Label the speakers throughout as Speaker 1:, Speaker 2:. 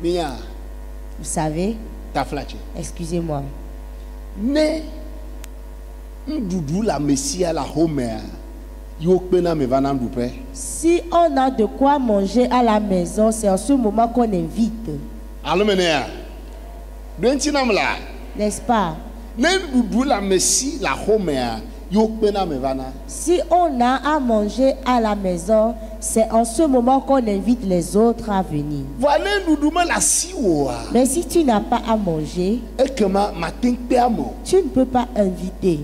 Speaker 1: Mia,
Speaker 2: Vous savez,
Speaker 1: ta flache.
Speaker 2: excusez-moi,
Speaker 1: Ne ndudu la Messia la Homer. Yo pena me vana ndupe.
Speaker 2: si on a de quoi manger à la maison, c'est en ce moment qu'on invite,
Speaker 1: Allo menea. Dentinam la.
Speaker 2: n'est-ce pas?
Speaker 1: Ne ndudu la Messi la Homer. Yo pena me vana.
Speaker 2: Si on a à manger à la maison, c'est en ce moment qu'on invite les autres à venir.
Speaker 1: Voilà ndudu ma la siwa.
Speaker 2: Mais si tu n'as pas à manger,
Speaker 1: Et que ma matin peamo.
Speaker 2: tu ne peux pas inviter.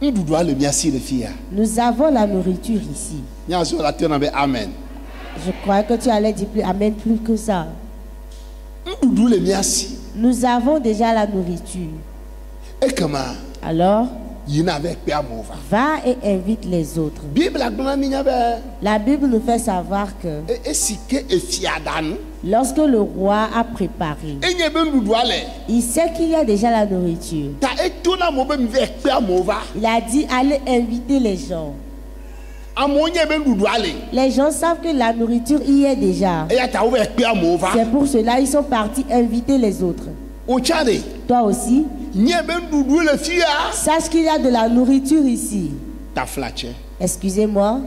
Speaker 1: Ndudu le mia si le fia.
Speaker 2: Nous avons la nourriture ici.
Speaker 1: Nya so la tena be amen.
Speaker 2: Je crois que tu allais dire plus amen plus que ça.
Speaker 1: Ndudu le mia si.
Speaker 2: Nous avons déjà la nourriture.
Speaker 1: Et que ma
Speaker 2: Alors,
Speaker 1: yina avec peamo va.
Speaker 2: va et invite les autres.
Speaker 1: Bible la glana ninya be.
Speaker 2: La Bible nous fait savoir que
Speaker 1: Et sike e fiadan.
Speaker 2: lorsque le roi a préparé,
Speaker 1: Et nye be ndudu ale.
Speaker 2: il sait qu'il y a déjà la nourriture.
Speaker 1: Ta etona mo be mve peamo va.
Speaker 2: Il a dit allez inviter les gens.
Speaker 1: Amonye be ndudu ale.
Speaker 2: Les gens savent que la nourriture y est déjà.
Speaker 1: Et ya ta ouvert peamo va.
Speaker 2: C'est pour cela qu'ils sont partis inviter les autres.
Speaker 1: O chade.
Speaker 2: Toi aussi,
Speaker 1: Nye be ndudu le fia.
Speaker 2: sache qu'il y a de la nourriture ici.
Speaker 1: Ta flache.
Speaker 2: Excusez-moi,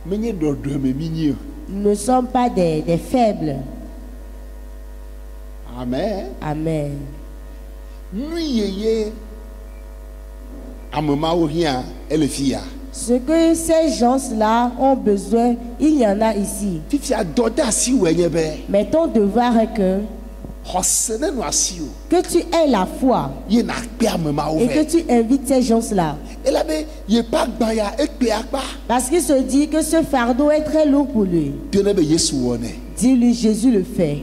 Speaker 1: Menye dodo me minye.
Speaker 2: nous ne sommes pas des faibles.
Speaker 1: Amen.
Speaker 2: Amen.
Speaker 1: Nui yeye. Amema o rien et le fia.
Speaker 2: Ce que ces gens-là ont besoin, il y en a ici.
Speaker 1: Fifia doda si wenye be.
Speaker 2: Mais ton devoir est
Speaker 1: Hosene no asio.
Speaker 2: que tu aies la foi
Speaker 1: Ye na pe amema o
Speaker 2: et que
Speaker 1: ve.
Speaker 2: tu invites ces gens-là.
Speaker 1: Et là be ye pa gba ya e pe akpa.
Speaker 2: Parce qu'il se dit que ce fardeau est très lourd pour lui.
Speaker 1: Tene be Yesu wone.
Speaker 2: Dis-lui, Jésus le fait.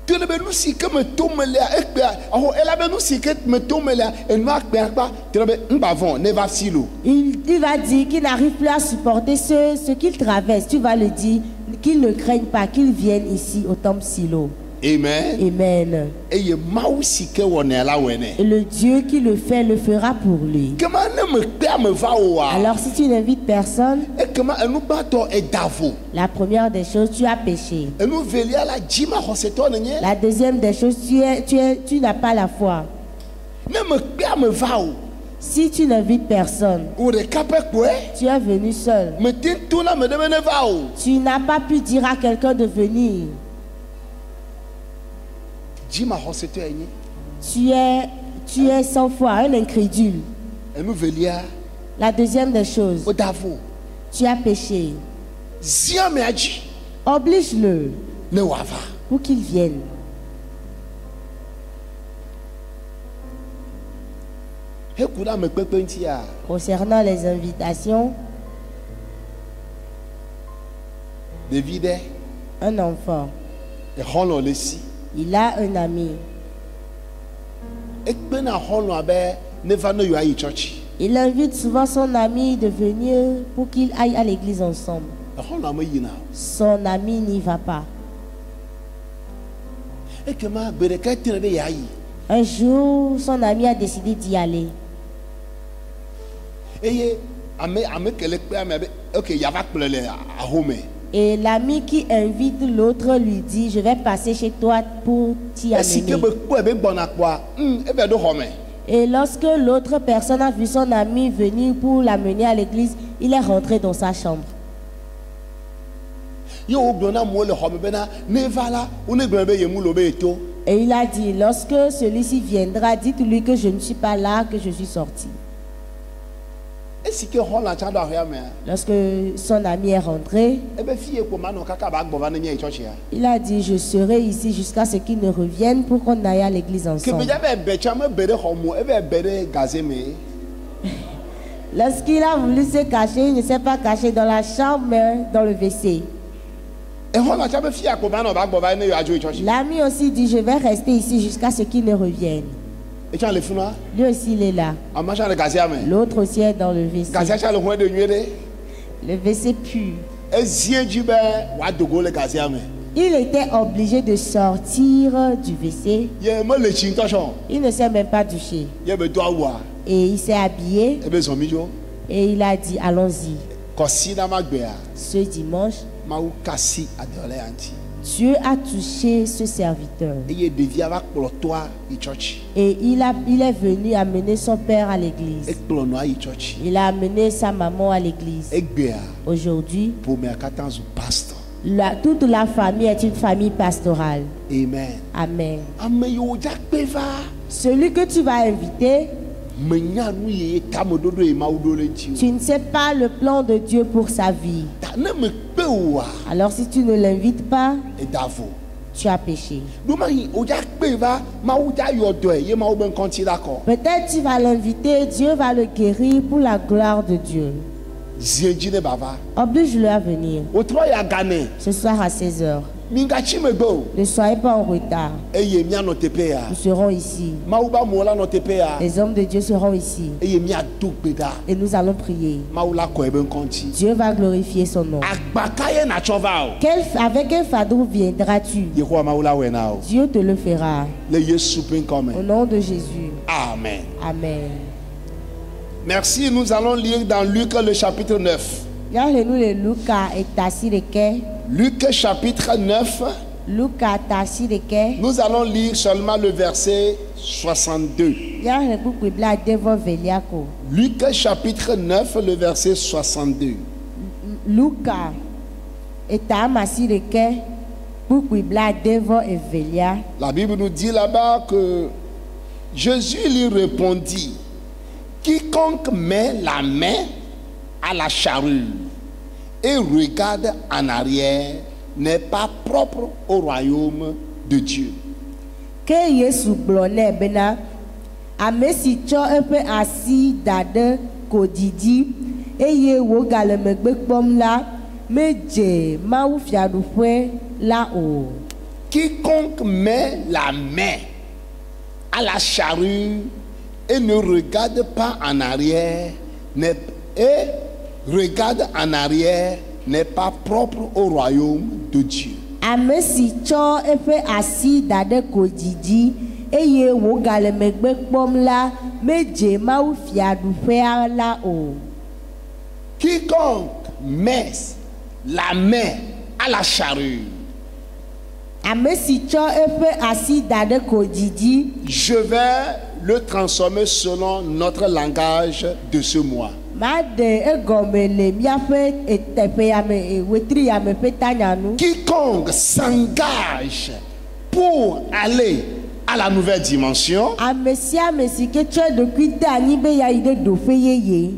Speaker 1: Tene be nu si ke me tomele e pe. Oh ela be nu si ke me tomele e no akpe akpa. Tene be mbavon ne va silo.
Speaker 2: Il va dire qu'il n'arrive plus à supporter ce qu'il traverse. Tu vas le dire qu'il ne craigne pas, qu'il vienne ici au temple Silo.
Speaker 1: Amen.
Speaker 2: Amen.
Speaker 1: Et ye maou si ke wone la wene.
Speaker 2: Et le Dieu qui le fait, le fera pour lui.
Speaker 1: Comment ne me pe me va o a.
Speaker 2: Alors si tu n'invites personne,
Speaker 1: Et comment enu bato e davo.
Speaker 2: la première des choses, tu as péché.
Speaker 1: Enu velia la jima hoseto nenye.
Speaker 2: La deuxième des choses, tu n'as pas la foi.
Speaker 1: Ne me pe me va o.
Speaker 2: Si tu n'invites personne,
Speaker 1: O de kape kwe.
Speaker 2: tu es venu seul.
Speaker 1: Me tintuna me de ne va o.
Speaker 2: Tu n'as pas pu dire à quelqu'un de venir.
Speaker 1: Jima hoseto enye.
Speaker 2: Tu es sans foi, un incrédule.
Speaker 1: Enu velia
Speaker 2: La deuxième des choses,
Speaker 1: o davo.
Speaker 2: tu as péché.
Speaker 1: Zia me aji.
Speaker 2: Oblige-le
Speaker 1: Ne wava.
Speaker 2: pour qu'il vienne.
Speaker 1: He kuda me pepe ntia.
Speaker 2: Concernant les invitations,
Speaker 1: David
Speaker 2: un enfant,
Speaker 1: e hono le si.
Speaker 2: il a un ami.
Speaker 1: E pe na hono abe ne va no yo ayi church.
Speaker 2: Il invite souvent son ami de venir pour qu'il aille à l'église ensemble.
Speaker 1: E hono am yina.
Speaker 2: Son ami n'y va pas.
Speaker 1: E ke ma bereka tire be yayi.
Speaker 2: Un jour, son ami a décidé d'y aller.
Speaker 1: Eye ame kele pe ame be OK ya va kplele a home.
Speaker 2: Et l'ami qui invite l'autre lui dit, je vais passer chez toi pour t'y
Speaker 1: E si ke
Speaker 2: amener.
Speaker 1: be kpo e be gbona kwa. E be do home.
Speaker 2: Et lorsque l'autre personne a vu son ami venir pour l'amener à l'église, il est rentré dans sa chambre.
Speaker 1: Yo o gbona mo le home be na ne va la o ne gbona be yemu lo be eto.
Speaker 2: Et il a dit, lorsque celui-ci viendra, dites-lui que je ne suis pas là, que je suis sorti.
Speaker 1: E si ke hono cha do ahia me.
Speaker 2: Lorsque son ami est rentré,
Speaker 1: E be fie ko ma no kaka ba gbo va ne mi church ya.
Speaker 2: il a dit, je serai ici jusqu'à ce qu'il ne revienne pour qu'on aille à l'église
Speaker 1: Ke be
Speaker 2: ensemble.
Speaker 1: ja be be cha me be de homo e be be de gazeme.
Speaker 2: Lorsqu'il a voulu se cacher, il ne s'est pas caché dans la chambre, mais dans le WC.
Speaker 1: E hono cha be fie ko ma no ba gbo va ne yo ajo church.
Speaker 2: L'ami aussi dit, je vais rester ici jusqu'à ce qu'il ne revienne.
Speaker 1: E cha le funa.
Speaker 2: Lui aussi, il est là.
Speaker 1: Ama cha le gazeme.
Speaker 2: L'autre aussi est dans le WC.
Speaker 1: Gazia cha le ho de nyere.
Speaker 2: Le WC pue.
Speaker 1: E zie ji be wa dogo le gazeme.
Speaker 2: Il était obligé de sortir du WC.
Speaker 1: Ye me le chin toshon.
Speaker 2: Il ne s'est même pas douché.
Speaker 1: Ye be do awa.
Speaker 2: Et il s'est habillé
Speaker 1: E be zomi jo.
Speaker 2: et il a dit, allons-y.
Speaker 1: Ko si na magbe a.
Speaker 2: Ce dimanche,
Speaker 1: Maou kasi adole anti.
Speaker 2: Dieu a touché ce serviteur.
Speaker 1: Eye devia va toi i church.
Speaker 2: Et il est venu amener son père à l'église.
Speaker 1: Ekplo no i church.
Speaker 2: Il a amené sa maman à l'église.
Speaker 1: Egbea
Speaker 2: Aujourd'hui,
Speaker 1: pour me akatanzu pastor.
Speaker 2: toute la famille est une famille pastorale.
Speaker 1: Amen.
Speaker 2: Amen.
Speaker 1: Ame yo jakpeva.
Speaker 2: Celui que tu vas inviter,
Speaker 1: Menya nu ye tamododo e maudole ti.
Speaker 2: tu ne sais pas le plan de Dieu pour sa vie.
Speaker 1: Ta ne me pewa
Speaker 2: Alors si tu ne l'invites pas,
Speaker 1: e davo.
Speaker 2: tu as péché.
Speaker 1: Domahi o jakpeva mauda yodo e ye mau ben konti d'accord.
Speaker 2: Peut-être tu vas l'inviter, Dieu va le guérir pour la gloire de Dieu.
Speaker 1: Zienjine baba.
Speaker 2: Oblige-le à venir
Speaker 1: O tro ya gane.
Speaker 2: ce soir à 16h.
Speaker 1: Mingachi megbo.
Speaker 2: Ne soyez pas en retard.
Speaker 1: Eye mia no tepea.
Speaker 2: Nous serons ici.
Speaker 1: Mauba mola no tepea.
Speaker 2: Les hommes de Dieu seront ici.
Speaker 1: Eye mia dukbeda.
Speaker 2: Et nous allons prier.
Speaker 1: Maula ko e ben konti.
Speaker 2: Dieu va glorifier son nom.
Speaker 1: Agbakaye na chova o.
Speaker 2: Avec quel fardeau viendras-tu?
Speaker 1: Yehova maula wena o.
Speaker 2: Dieu te le fera.
Speaker 1: Le Yesu pen
Speaker 2: Au
Speaker 1: comme.
Speaker 2: nom de Jésus.
Speaker 1: Amen.
Speaker 2: Amen.
Speaker 1: Merci, nous allons lire dans Luc le chapitre 9.
Speaker 2: Nous le Luca et Tassi de Quai.
Speaker 1: Luc chapitre 9,
Speaker 2: Luca Tassi de Quai.
Speaker 1: nous allons lire seulement le verset 62. Luc chapitre 9, le verset 62.
Speaker 2: Luca et Tassi de Quai.
Speaker 1: La Bible nous dit là-bas que Jésus lui répondit: quiconque met la main à la charrue et regarde en arrière n'est pas propre au royaume de Dieu.
Speaker 2: Que Yesu blonne bena amesi cho epe asi dade kodidi eye wo gale megbe kpom la meje mawu fiaduƒe la o.
Speaker 1: Quiconque met la main à la charrue et ne regarde pas en arrière n'est pas propre au royaume de Dieu.
Speaker 2: Amesi cho epe asi dade kodidi eye wo gale megbe kpom la meje mawu fiaduƒe la o.
Speaker 1: Quiconque met la main à la charrue.
Speaker 2: Amesi cho epe asi dade kodidi.
Speaker 1: Je vais le transformer selon notre langage de ce mois. Quiconque s'engage pour aller à la nouvelle dimension,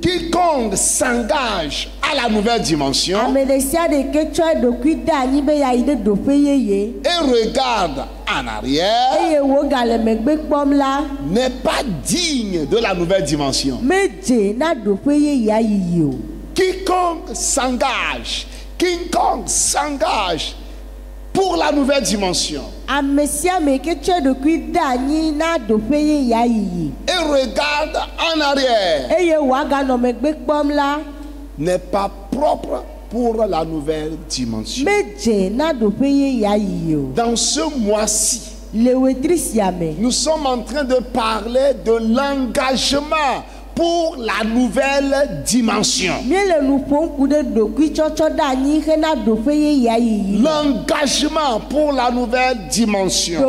Speaker 1: quiconque s'engage à la nouvelle dimension et regarde en arrière n'est pas digne de la nouvelle dimension. Quiconque s'engage pour la nouvelle dimension et regarde en arrière n'est pas propre pour la nouvelle dimension. Dans ce mois-ci, nous sommes en train de parler de l'engagement pour la nouvelle dimension. L'engagement pour la nouvelle dimension.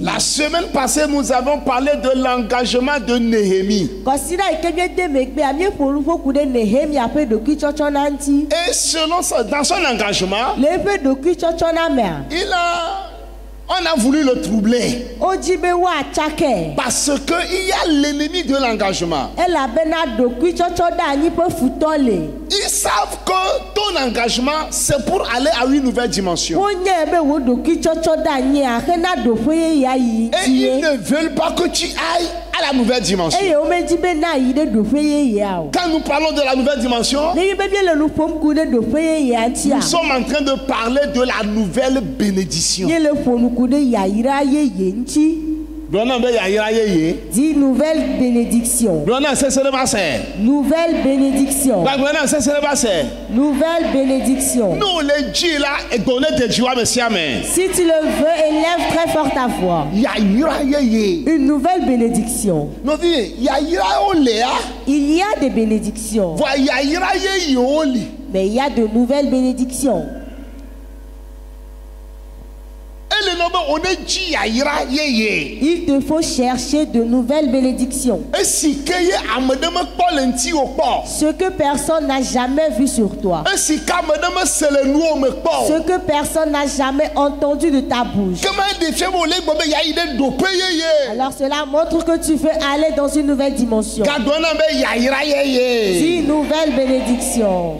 Speaker 1: La semaine passée, nous avons parlé de l'engagement de Néhémie. Et selon ça, dans son engagement, on a voulu le troubler. Parce qu'il y a l'ennemi de l'engagement. Ils savent que ton engagement, c'est pour aller à une nouvelle dimension. Et ils ne veulent pas que tu ailles à la nouvelle dimension. Quand nous parlons de la nouvelle dimension, nous sommes en train de parler de la nouvelle bénédiction.
Speaker 2: Dis nouvelle bénédiction. Nouvelle bénédiction. Nouvelle bénédiction. Si tu le veux, élève très fort ta voix. Une nouvelle bénédiction. Il y a des bénédictions. mais il y a de nouvelles bénédictions. Il te faut chercher de nouvelles bénédictions. Ce que personne n'a jamais vu sur toi. Ce que personne n'a jamais entendu de ta bouche. Alors cela montre que tu veux aller dans une nouvelle dimension. Une nouvelle bénédiction.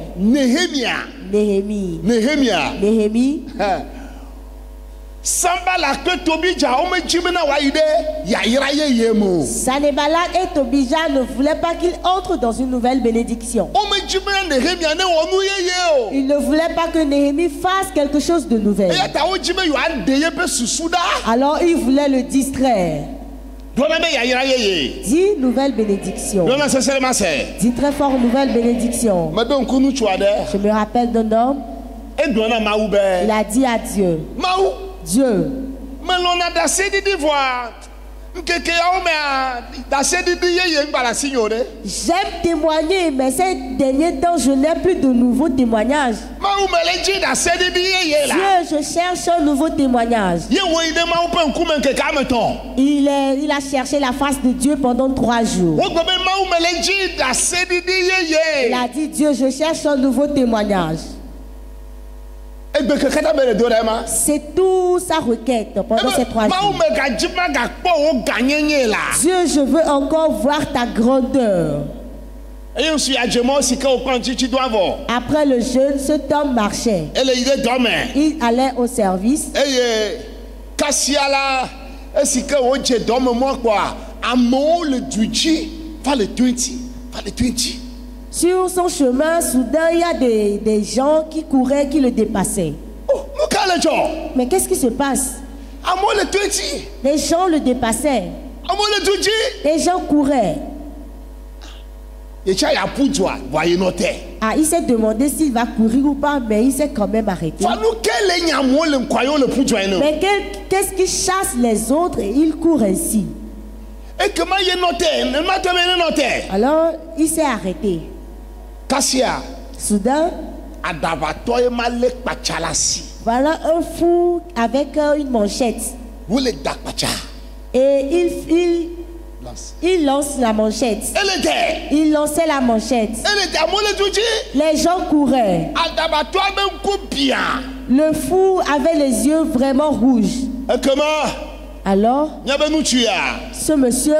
Speaker 2: Néhémie.
Speaker 1: Sanballat
Speaker 2: et Tobija ne voulaient pas qu'il entre dans une nouvelle bénédiction. Ils ne voulaient pas que Néhémie fasse quelque chose de nouvel. Alors ils voulaient le distraire. Dis nouvelle bénédiction. Dis très fort nouvelle bénédiction. Je me rappelle d'un homme. Il a dit à Dieu. Dieu. J'aime témoigner, mais ces derniers temps, je n'ai plus de nouveaux témoignages. Dieu, je cherche un nouveau témoignage. Il a cherché la face de Dieu pendant 3 jours. Il a dit, Dieu, je cherche un nouveau témoignage. C'est tout sa requête pendant ces 3 jours. Dieu, je veux encore voir ta grandeur. Après le jeûne, cet homme marchait. Il allait au service. Sur son chemin, soudain, il y a des gens qui couraient, qui le dépassaient. Mais qu'est-ce qui se passe? Les gens le dépassaient. Les gens couraient. Ah, il s'est demandé s'il va courir ou pas, mais il s'est quand même arrêté. Mais qu'est-ce qui chasse les autres et il court ainsi? Alors, il s'est arrêté. Soudain, voilà un fou avec une manchette. Et il lance la manchette. Il lançait la manchette. Les gens couraient. Le fou avait les yeux vraiment rouges. Alors, ce monsieur,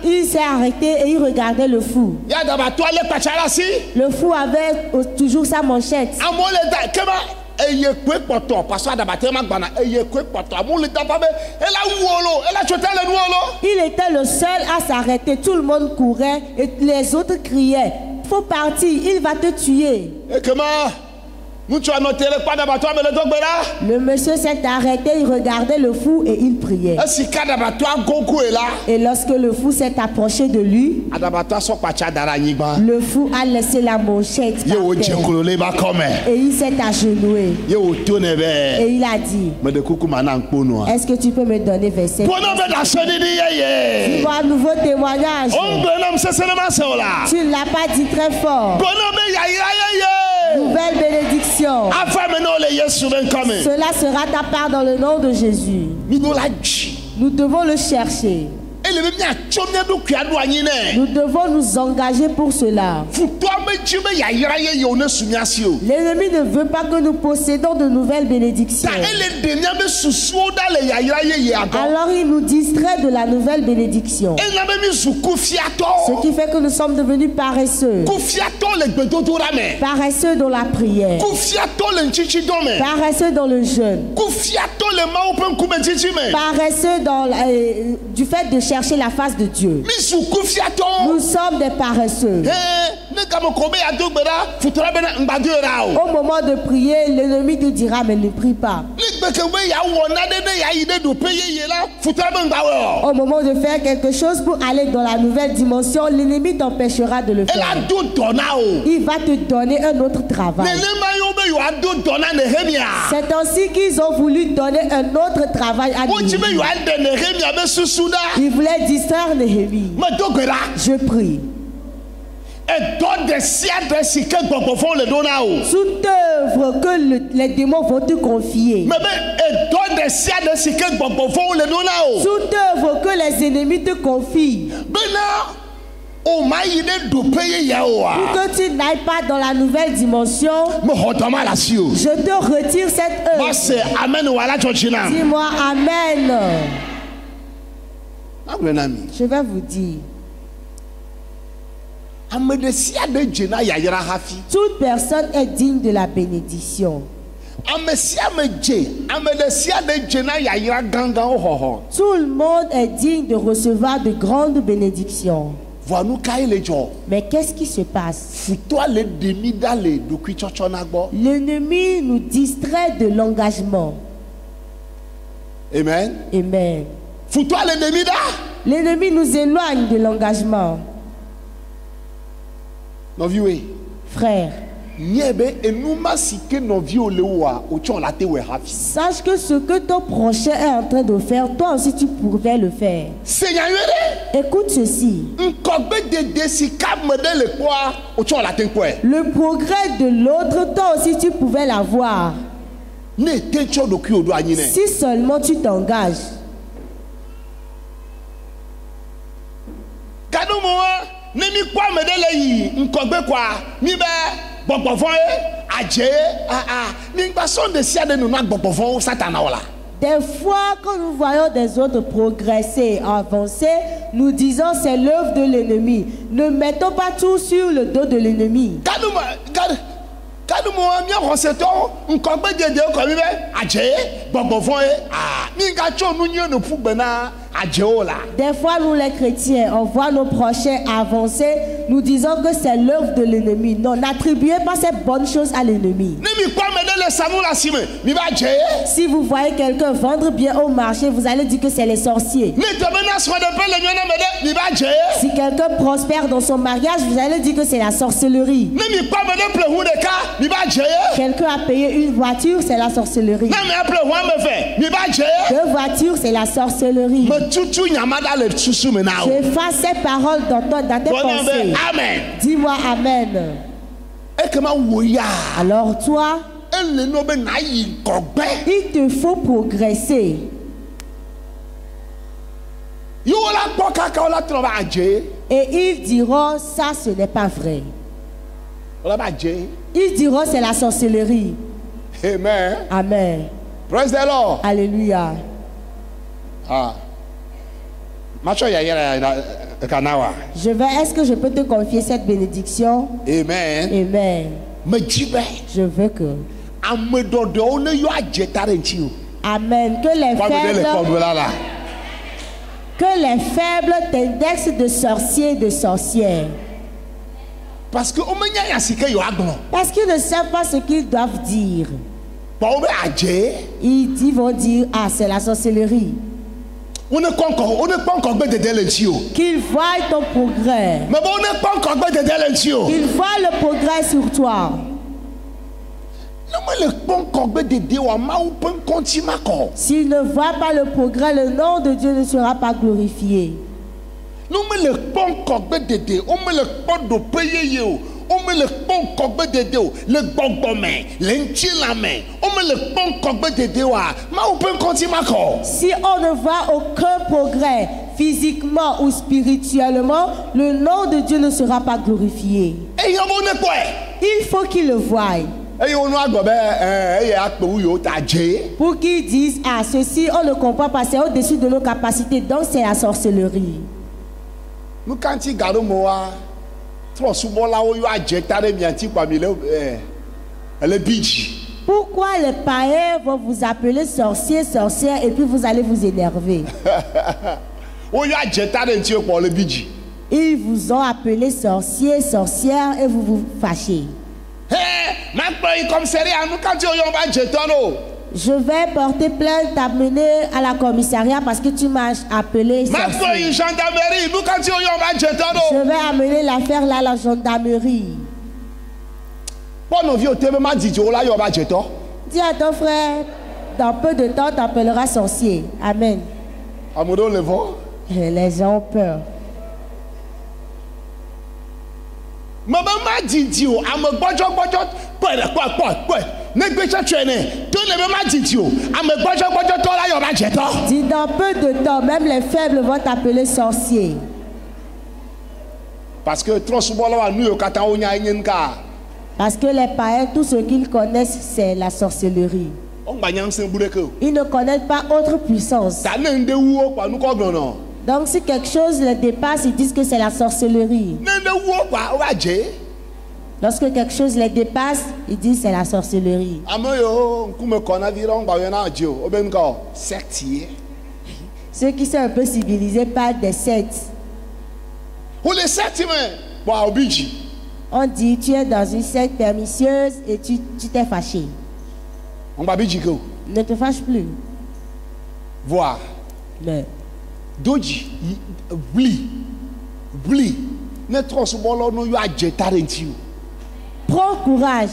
Speaker 2: il s'est arrêté et il regardait le fou. Le fou avait toujours sa manchette. Il était le seul à s'arrêter. Tout le monde courait et les autres criaient. Faut partir, il va te tuer. Le monsieur s'est arrêté, il regardait le fou et il priait. Et lorsque le fou s'est approché de lui, le fou a laissé la manchette par terre. Et il s'est agenouillé. Et il a dit, est-ce que tu peux me donner verset? Tu vois un nouveau témoignage. Tu ne l'as pas dit très fort. Nouvelle bénédiction. Cela sera ta part dans le nom de Jésus. Nous devons le chercher. Nous devons nous engager pour cela. L'ennemi ne veut pas que nous possédons de nouvelles bénédictions. Alors il nous distrait de la nouvelle bénédiction. Ce qui fait que nous sommes devenus paresseux. Paresseux dans la prière. Paresseux dans le jeûne. Paresseux dans du fait de chercher la face de Dieu. Nous sommes des paresseux. Au moment de prier, l'ennemi te dira mais ne prie pas. Au moment de faire quelque chose pour aller dans la nouvelle dimension, l'ennemi t'empêchera de le faire. Il va te donner un autre travail. C'est ainsi qu'ils ont voulu donner un autre travail à Néhémie. Ils voulaient distraire Néhémie. Je prie.
Speaker 1: Et donne des siades si que gbogbo le dona o.
Speaker 2: toute œuvre que les démons vont te confier,
Speaker 1: Mais et donne des siades si que gbogbo le dona o.
Speaker 2: toute œuvre que les ennemis te confient,
Speaker 1: Bena o ma yine do paye ya o
Speaker 2: pour
Speaker 1: a.
Speaker 2: que tu n'ailles pas dans la nouvelle dimension,
Speaker 1: Me hotama la si o.
Speaker 2: je te retire cette
Speaker 1: Moi
Speaker 2: œuvre.
Speaker 1: c'est amen wala churchina.
Speaker 2: Dis-moi Amen.
Speaker 1: Abrenami.
Speaker 2: Je vais vous dire,
Speaker 1: Ame de siade jena ya yira hafi.
Speaker 2: toute personne est digne de la bénédiction.
Speaker 1: Ame siame je, ame de siade jena ya yira ganga o ho.
Speaker 2: Tout le monde est digne de recevoir de grandes bénédictions.
Speaker 1: Vois nous kai le jo.
Speaker 2: Mais qu'est-ce qui se passe?
Speaker 1: Futo le demi dale do kwi churchona gbo.
Speaker 2: L'ennemi nous distrait de l'engagement.
Speaker 1: Amen.
Speaker 2: Amen.
Speaker 1: Futo le demi da.
Speaker 2: L'ennemi nous éloigne de l'engagement.
Speaker 1: No viwe.
Speaker 2: Frère,
Speaker 1: Nyebe enuma sike no vi ole wa o chon la te we hafi.
Speaker 2: sache que ce que ton prochain est en train de faire, toi aussi tu pourrais le faire.
Speaker 1: Seigneur yere.
Speaker 2: Écoute ceci.
Speaker 1: Nkogbe de si kam de le kwa o chon la te kwe.
Speaker 2: Le progrès de l'autre, toi aussi tu pouvais l'avoir.
Speaker 1: Ne te cho do kwi odo anyine.
Speaker 2: Si seulement tu t'engages.
Speaker 1: Kanu mo ne mi kwa me de le yi nkogbe kwa mi be gbogbo aje ni gba son de sia de nu na gbogbo satana wala.
Speaker 2: Des fois, quand nous voyons des autres progresser, avancer, nous disons c'est l'œuvre de l'ennemi. Ne mettons pas tout sur le dos de l'ennemi.
Speaker 1: Kanu mo mi roseto nkogbe dede ko mi be aje gbogbo ni ga cho nu nyi no fugbe na aje o la.
Speaker 2: Des fois, nous les chrétiens, on voit nos prochains avancer, nous disons que c'est l'œuvre de l'ennemi. Non, n'attribuez pas ces bonnes choses à l'ennemi.
Speaker 1: Ni mi kwa me de le samu la sime mi ba aje.
Speaker 2: Si vous voyez quelqu'un vendre bien au marché, vous allez dire que c'est les sorciers.
Speaker 1: Ni to me na so de pe le nyona me de mi ba aje.
Speaker 2: Si quelqu'un prospère dans son mariage, vous allez dire que c'est la sorcellerie.
Speaker 1: Ni mi kwa me de ple hu de ka mi ba aje.
Speaker 2: Quelqu'un a payé une voiture, c'est la sorcellerie.
Speaker 1: Na me ple hu me fe mi ba aje.
Speaker 2: Deux voitures, c'est la sorcellerie.
Speaker 1: Me tutu nyamada le susu me na o.
Speaker 2: J'efface ces paroles dans tes pensées.
Speaker 1: Amen.
Speaker 2: Dis-moi Amen.
Speaker 1: E kema wo ya.
Speaker 2: Alors toi,
Speaker 1: Elle no be na yi kogbe.
Speaker 2: il te faut progresser.
Speaker 1: Yo la po kaka la tro ba aje.
Speaker 2: Et ils diront, ça ce n'est pas vrai.
Speaker 1: La ba aje.
Speaker 2: Ils diront, c'est la sorcellerie.
Speaker 1: Amen.
Speaker 2: Amen.
Speaker 1: Praise the Lord.
Speaker 2: Alléluia.
Speaker 1: Ah. Macho ya yera kanawa.
Speaker 2: Est-ce que je peux te confier cette bénédiction?
Speaker 1: Amen.
Speaker 2: Amen.
Speaker 1: Me jibe.
Speaker 2: Je veux que.
Speaker 1: Amedodo o ne yo aje tare nti o.
Speaker 2: Amen. Que les
Speaker 1: Kwa me de le
Speaker 2: faibles,
Speaker 1: ko la.
Speaker 2: que les faibles t'indexent de sorciers et de sorcières.
Speaker 1: Parce que o menya ya sike yo agbon.
Speaker 2: Parce qu'ils ne savent pas ce qu'ils doivent dire.
Speaker 1: Pa o be aje.
Speaker 2: Ils vont dire, ah, c'est la sorcellerie.
Speaker 1: On ne pas encore gbe de le nti o.
Speaker 2: Qu'ils voient ton progrès.
Speaker 1: Mais bon on ne pas encore gbe de le nti o.
Speaker 2: Qu'ils voient le progrès sur toi.
Speaker 1: Non mais le pas encore gbe de wa ma ou pen konti mako.
Speaker 2: S'ils ne voient pas le progrès, le nom de Dieu ne sera pas glorifié.
Speaker 1: Non mais le pas encore gbe de on me le pas do payer yo. On me le pas encore gbe de le gbogbo me, le nti la me. On me le pas encore gbe de wa ma ou pen konti mako.
Speaker 2: Si on ne voit aucun progrès physiquement ou spirituellement, le nom de Dieu ne sera pas glorifié.
Speaker 1: Et yo bon ne quoi?
Speaker 2: Il faut qu'ils le voient.
Speaker 1: Et on a go be e akpo yo ta je.
Speaker 2: Pour qu'ils disent, ah, ceci, on ne comprend pas, c'est au-dessus de nos capacités, donc c'est la sorcellerie.
Speaker 1: Nous quand il garo moa trop souvent là où yo aje tare mi anti kwa mi le biji.
Speaker 2: Pourquoi les païens vont vous appeler sorcier, sorcière, et puis vous allez vous énerver?
Speaker 1: O yo aje tare nti kwa le biji.
Speaker 2: Ils vous ont appelé sorcier, sorcière, et vous vous fâchez.
Speaker 1: Ma paye comme commissariat nous quand on va jeter no.
Speaker 2: Je vais porter plainte, t'amener à la commissariat parce que tu m'as appelé
Speaker 1: Ma paye
Speaker 2: sorcier.
Speaker 1: gendarmerie nous quand on va jeter
Speaker 2: Je
Speaker 1: no.
Speaker 2: vais amener l'affaire là à la gendarmerie.
Speaker 1: Pour nos vieux thème m'a dit là on va jeter.
Speaker 2: Dis à ton frère, dans peu de temps, t'appelleras sorcier. Amen.
Speaker 1: Amodo le vent.
Speaker 2: Les gens ont peur.
Speaker 1: Mama Didio, I'm a budget,
Speaker 2: Dis dans peu de temps, même les faibles vont t'appeler sorcier.
Speaker 1: Parce que trop souvent,
Speaker 2: Parce que les païens, tout ce qu'ils connaissent, c'est la sorcellerie. Ils ne connaissent pas autre puissance. Donc si quelque chose les dépasse, ils disent que c'est la sorcellerie. Lorsque quelque chose les dépasse, ils disent que c'est la sorcellerie. Ceux qui sont un peu civilisés parlent des sectes. On dit tu es dans une secte pernicieuse et tu t'es fâché. Ne te fâche plus.
Speaker 1: Voir.
Speaker 2: Mais
Speaker 1: Doji,
Speaker 2: prends courage,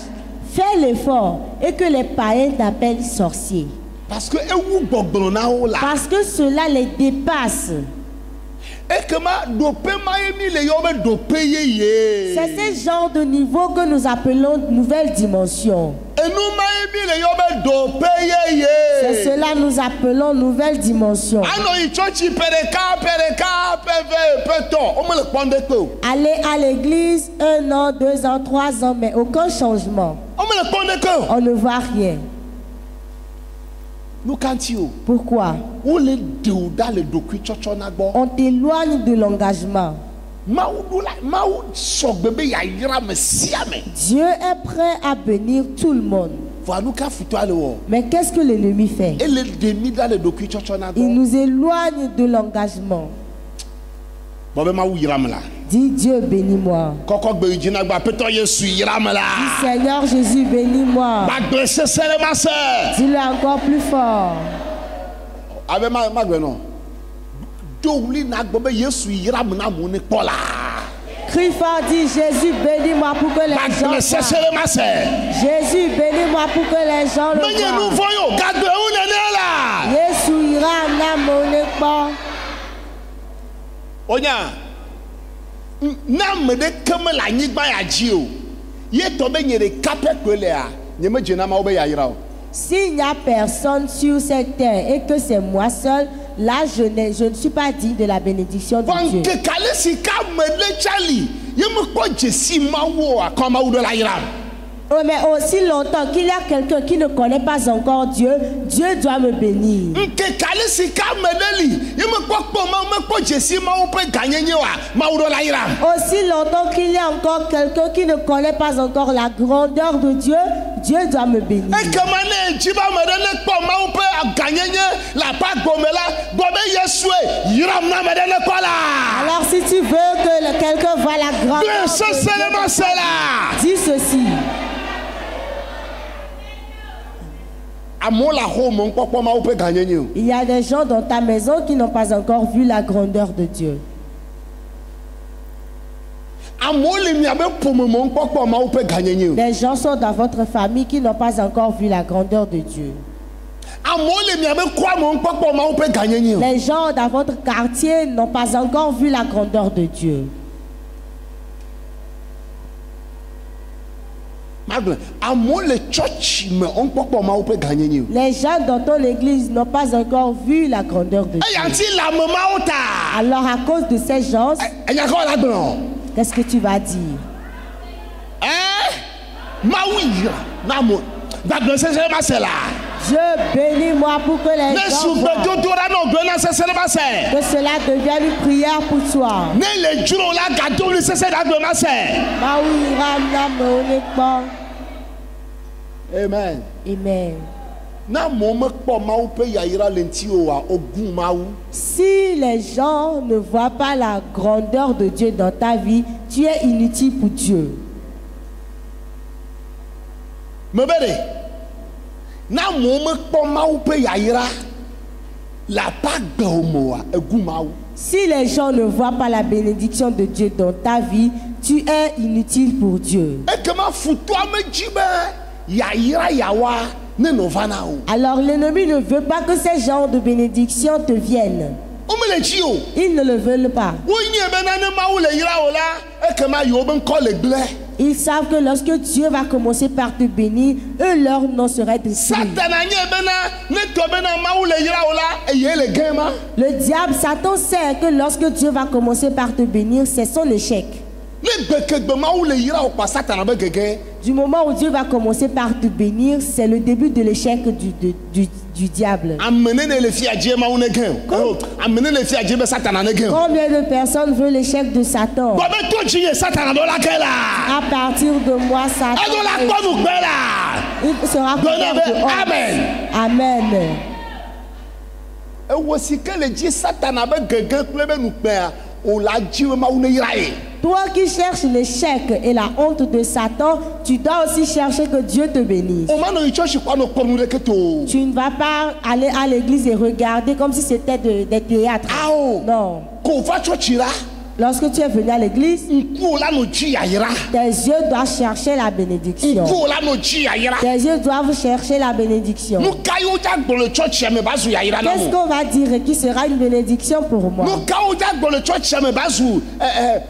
Speaker 2: fais l'effort et que les païens t'appellent sorcier.
Speaker 1: Parce que
Speaker 2: cela les dépasse. C'est ce genre de niveau que nous appelons nouvelle dimension. C'est cela que nous appelons nouvelle dimension. Aller à l'église 1 an, 2 ans, 3 ans, mais aucun changement. On ne voit rien. Pourquoi? On t'éloigne de l'engagement. Dieu est prêt à bénir tout le monde. Mais qu'est-ce que l'ennemi fait? Il nous éloigne de l'engagement. Dis Dieu bénis-moi. Dis Seigneur Jésus bénis-moi. Dis-le encore plus fort. Crie fort, dis Jésus bénis-moi pour que les gens voient. Jésus bénis-moi pour que les gens le voient. Jésus ira na
Speaker 1: Onya, nam de kama la nyigba ya jio. Ye tobe nyere kape kwelea. Nyeme jena ma obe ya yirao.
Speaker 2: S'il n'y a personne sur cette terre et que c'est moi seul, là je ne suis pas digne de la bénédiction de Dieu. Oh, mais aussi longtemps qu'il y a quelqu'un qui ne connaît pas encore Dieu, Dieu doit me bénir. Aussi longtemps qu'il y a encore quelqu'un qui ne connaît pas encore la grandeur de Dieu, Dieu doit me bénir. Alors si tu veux que quelqu'un voit la grandeur de Dieu, dis ceci. Il y a des gens dans ta maison qui n'ont pas encore vu la grandeur de Dieu. Les gens sont dans votre famille qui n'ont pas encore vu la grandeur de Dieu. Les gens dans votre quartier n'ont pas encore vu la grandeur de Dieu. Les gens dans ton église n'ont pas encore vu la grandeur de Dieu. Alors à cause de ces gens, qu'est-ce que tu vas dire? Dieu bénis-moi pour que les gens voient. Que cela devienne une prière pour toi.
Speaker 1: Amen.
Speaker 2: Amen. Si les gens ne voient pas la grandeur de Dieu dans ta vie, tu es inutile pour Dieu. Si les gens ne voient pas la bénédiction de Dieu dans ta vie, tu es inutile pour Dieu. Alors l'ennemi ne veut pas que ces genres de bénédictions te viennent.
Speaker 1: o me le tsi o.
Speaker 2: Ils ne le veulent pas.
Speaker 1: Wo nye be na ne mawu le yra o la ekema yo be nkɔ le gblẽ.
Speaker 2: Ils savent que lorsque Dieu va commencer par te bénir, eux, leur nom sera détruit.
Speaker 1: Satana nye be na ne tɔ be na mawu le yra o la eye le gẽ ma.
Speaker 2: Le diable, Satan sait que lorsque Dieu va commencer par te bénir, c'est son échec.
Speaker 1: Ne gbekegbe mawu le yra o kpa Satana be gege.
Speaker 2: Du moment où Dieu va commencer par te bénir, c'est le début de l'échec du diable.
Speaker 1: Amene ne le fia dje mawu ne gẽ. Amene le fia dje be Satana ne gẽ.
Speaker 2: Combien de personnes veulent l'échec de Satan?
Speaker 1: Bo be to tsi ye Satana do la ke la.
Speaker 2: À partir de moi, Satan
Speaker 1: Edo la kpɔ nu gbe la.
Speaker 2: il sera couvert de honte.
Speaker 1: Amen.
Speaker 2: Amen.
Speaker 1: Ewo si ke le dzi Satana be gege kple be nukpea o la dzi we mawu ne yra ye.
Speaker 2: Toi qui cherches l'échec et la honte de Satan, tu dois aussi chercher que Dieu te bénisse.
Speaker 1: O ma no yi church kwa no kpɔ nu ɖeke to.
Speaker 2: Tu ne vas pas aller à l'église et regarder comme si c'était des théâtres.
Speaker 1: Ah oh.
Speaker 2: Non.
Speaker 1: Ko va church la.
Speaker 2: Lorsque tu es venu à l'église,
Speaker 1: Nku la no dzi yayira.
Speaker 2: tes yeux doivent chercher la bénédiction.
Speaker 1: Nku la no dzi yayira.
Speaker 2: Tes yeux doivent chercher la bénédiction.
Speaker 1: Nu ka yo dza gbɔ le church me ba zu yayira na
Speaker 2: Qu'est-ce
Speaker 1: mo.
Speaker 2: qu'on va dire qui sera une bénédiction pour moi?
Speaker 1: Nu ka yo dza gbɔ le church me ba zu